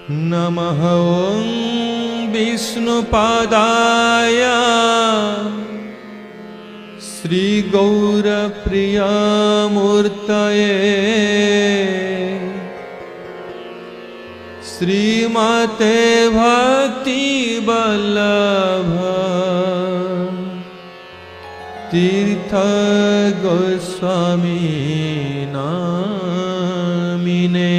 नमः ॐ विष्णुपादाय श्रीगौरप्रियमूर्तये श्रीमते भक्तिवल्लभ तीर्थ गोस्वामी नामिने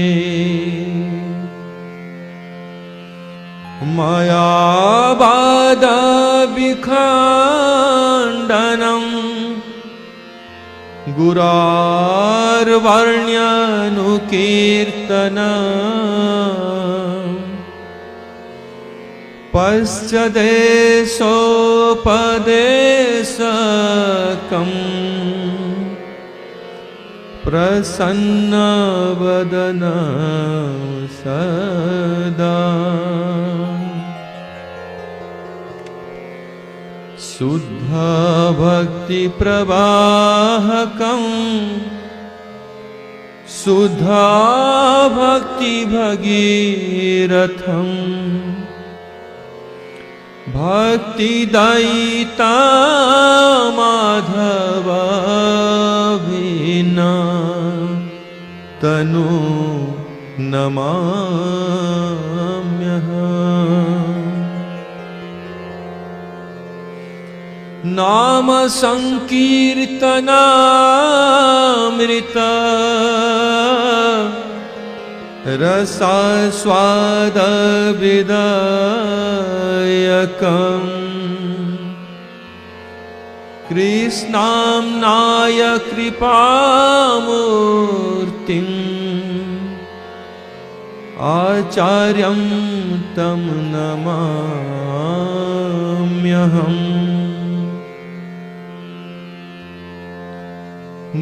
मायावादविखण्डनं गुरार्वर्ण्यनुकीर्तनं पश्चदेशोपदेशकं प्रसन्नवदन सदा शुद्ध भक्ति प्रवाहकं शुद्ध भक्ति भगीरथं भक्तिदायिता माधव भिन्ना तनु नमाम्यहम्। नाम संकीर्तनामृत रसास्वाद विदायकम् कृष्णाम्नाय कृपामूर्तिम् आचार्यं तं नमाम्यहम्।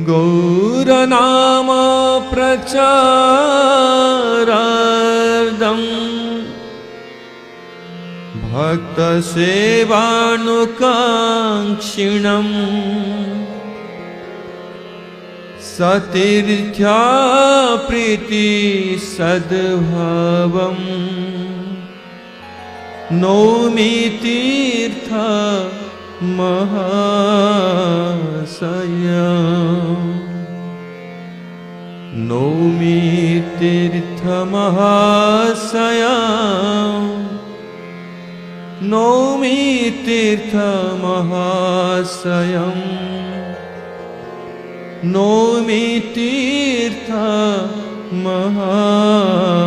गौरनाम प्रचारार्थं भक्तसेवानुकाङ्क्षिणं सतीर्थ्या प्रीति सद्भावं नौमि तीर्थ महाशया नौमि तीर्थ महाशया नौमि तीर्थ महाशयं नौमि तीर्थ महाशया।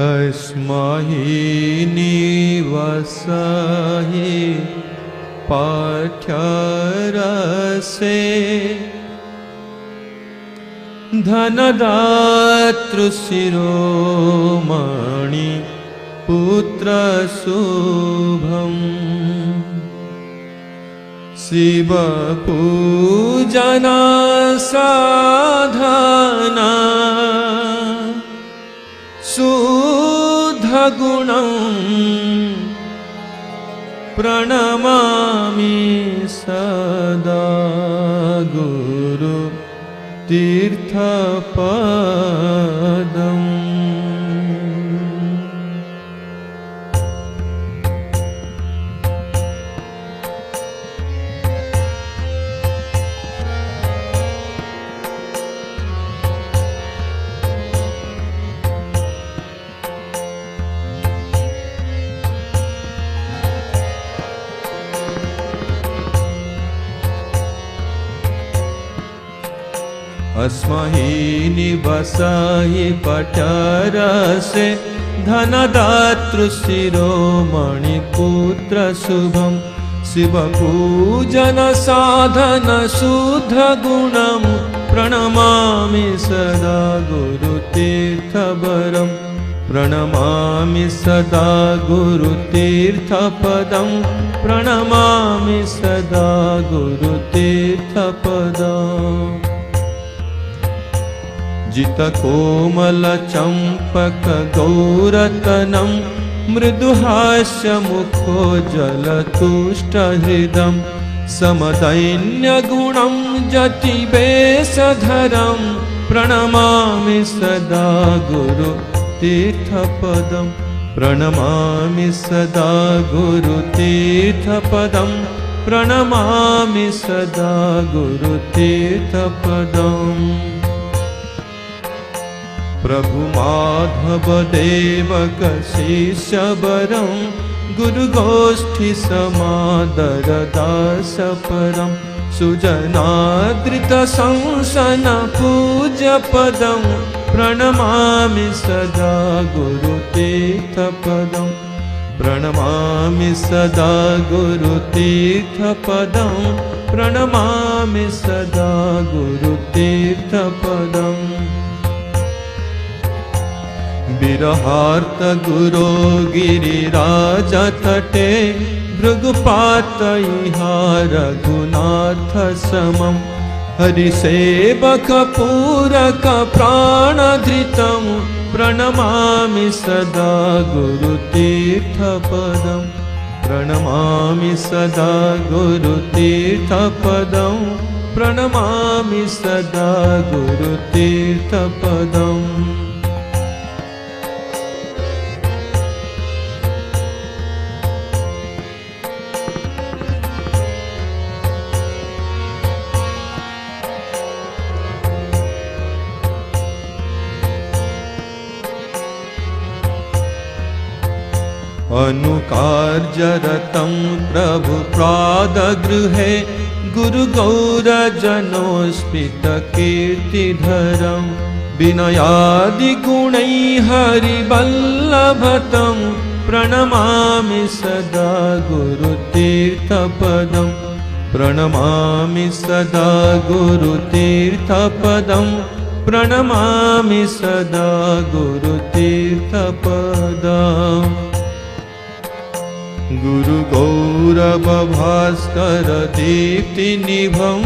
अस्महि निवसहि पाठ्यरसे धनदातृशिरोमणि पुत्रशुभम् शिवपूजना साधना शुद्धगुणं प्रणमामि सदा गुरु तीर्थपदम्। अस्महि निवसहि पठरसे धनदातृ शिरोमणि पुत्र शुभम शिवपूजन साधन शुद्ध गुणम प्रणमामि सदा गुरुतीर्थवरम् प्रणमामि सदा गुरुतीर्थपदं प्रणमामि सदा गुरुतीर्थपदम् जितकोमलचम्पकगौरतनं मृदुहास्यमुखोज्ज्वलतुष्टहृदं समदैन्यगुणं जतिवेशधरं प्रणमामि सदा गुरुतीर्थपदं प्रणमामि सदा गुरुतीर्थपदं प्रणमामि सदा गुरुतीर्थपदम् प्रभु माधव देवक शिष्यवरं गुरुगोष्ठी समादर दास परं सुजनादृत संसन पूज्य पदं प्रणमामि सदा गुरुतीर्थपदं प्रणमामि सदा गुरुतीर्थपदं प्रणमामि सदा गुरुतीर्थपदम् विरहार्त गुरो गिरिराज तटे भृगुपात इहा रघुनाथ समं हरिसेवक पूरक प्राणधृतं प्रणमामि सदा गुरुतीर्थपदं प्रणमामि सदा गुरुतीर्थपदं प्रणमामि सदा गुरुतीर्थपदम् अनुकार्यरतं प्रभु प्रादगृहे गुरुगौरजनोस्मितकीर्तिधरं विनयादिगुणैः हरिवल्लभतं प्रणमामि सदा गुरुतीर्थपदं प्रणमामि सदा गुरुतीर्थपदं प्रणमामि सदा गुरुतीर्थपदम् गुरुगौरवभास्कर दीप्तिनिभं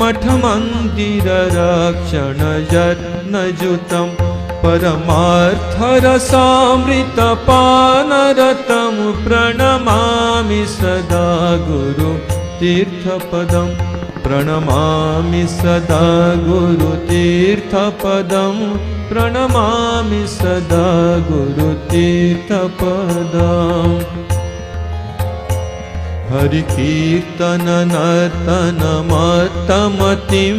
मठमन्दिररक्षणयत्नयुतं परमार्थरसामृतपानरतं प्रणमामि सदा गुरुतीर्थपदं प्रणमामि सदा गुरुतीर्थपदं प्रणमामि सदा गुरुतीर्थपदम् हरिकीर्तन नर्तन मत्तमतिं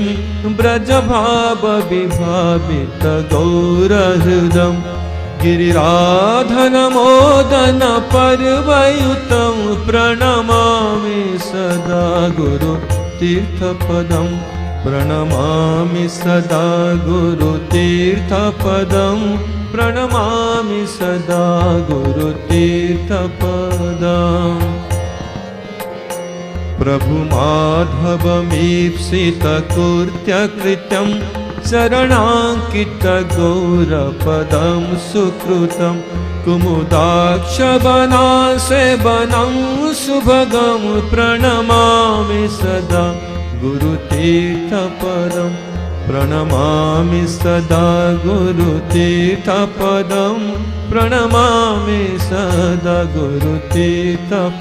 ब्रजभाव विभावित गौरहृदं गिरिराधन मोदन पर्वयुतं प्रणमामि सदा गुरुतीर्थपदं प्रणमामि सदा गुरुतीर्थपदं प्रणमामि सदा गुरुतीर्थपदम् प्रभु माधवमीप्सितकृत्यकृत्यं शरणाङ्कितगौरपदं सुकृतं कुमुदाक्षवनासेवनं सुभगं प्रणमामि सदा गुरुतीर्थपदं प्रणमामि सदा गुरुतीर्थपदं प्रणमामि सदा गुरुतीर्थपदम्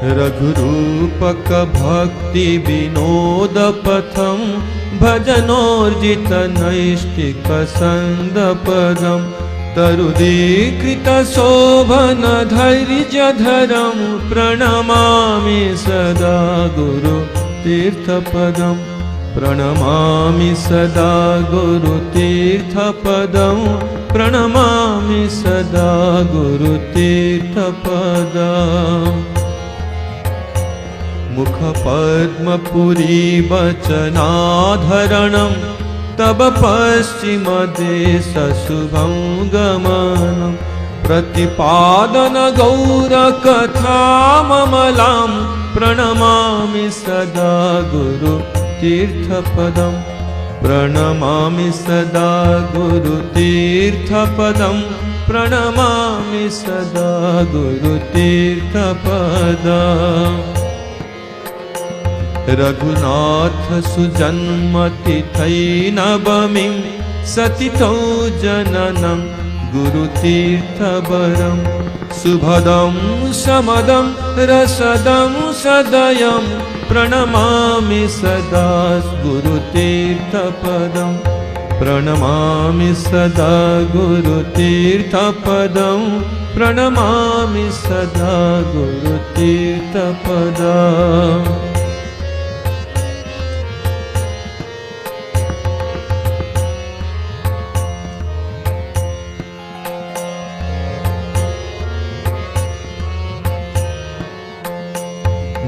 रघुरूपक भक्ति विनोद पथं भजनोर्जित नैष्टिक संद पदं तरुदीकृतशोभनधैर्यधरं प्रणमामि सदा गुरुतीर्थपदं प्रणमामि सदा गुरुतीर्थपदं प्रणमामि सदा गुरुतीर्थपदम् मुखपद्मपुरीवचनाधरणं तब पश्चिमदेशशुभं गमनं प्रतिपादनगौरकथाममलां प्रणमामि सदा गुरुतीर्थपदं प्रणमामि सदा गुरुतीर्थपदं प्रणमामि सदा गुरुतीर्थपदम् रघुनाथ सुजन्मतिथै नवमीं सतितौ जननं गुरुतीर्थवरं सुभदं समदं रसदं सदयं प्रणमामि सदा गुरुतीर्थपदं प्रणमामि सदा गुरुतीर्थपदं प्रणमामि सदा गुरुतीर्थपदम्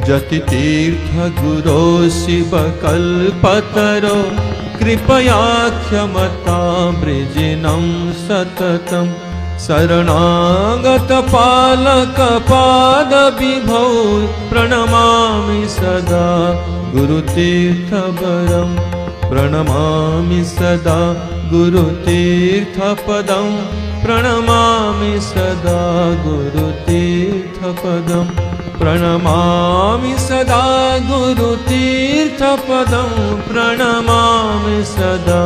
जतितीर्थ गुरो शिव कल्पतरो कृपयाख्यमतामृजिनं सततं शरणागत पालक पादविभौ प्रणमामि सदा गुरुतीर्थवरं प्रणमामि सदा गुरुतीर्थपदं प्रणमामि सदा गुरुतीर्थपदं प्रणमामि सदा गुरुतीर्थपदं प्रणमामि सदा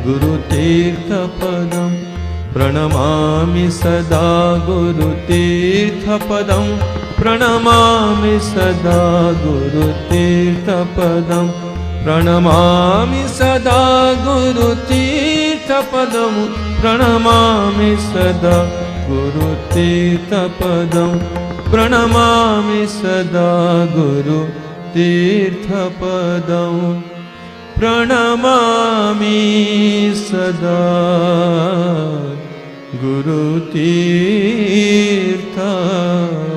गुरुतीर्थपदं प्रणमामि सदा गुरुतीर्थपदं प्रणमामि सदा गुरुतीर्थपदं प्रणमामि सदा गुरुतीर्थपदं प्रणमामि सदा गुरुतीर्थपदं प्रणमामि सदा गुरुतीर्थपदं प्रणमामि सदा गुरुतीर्थपदम्।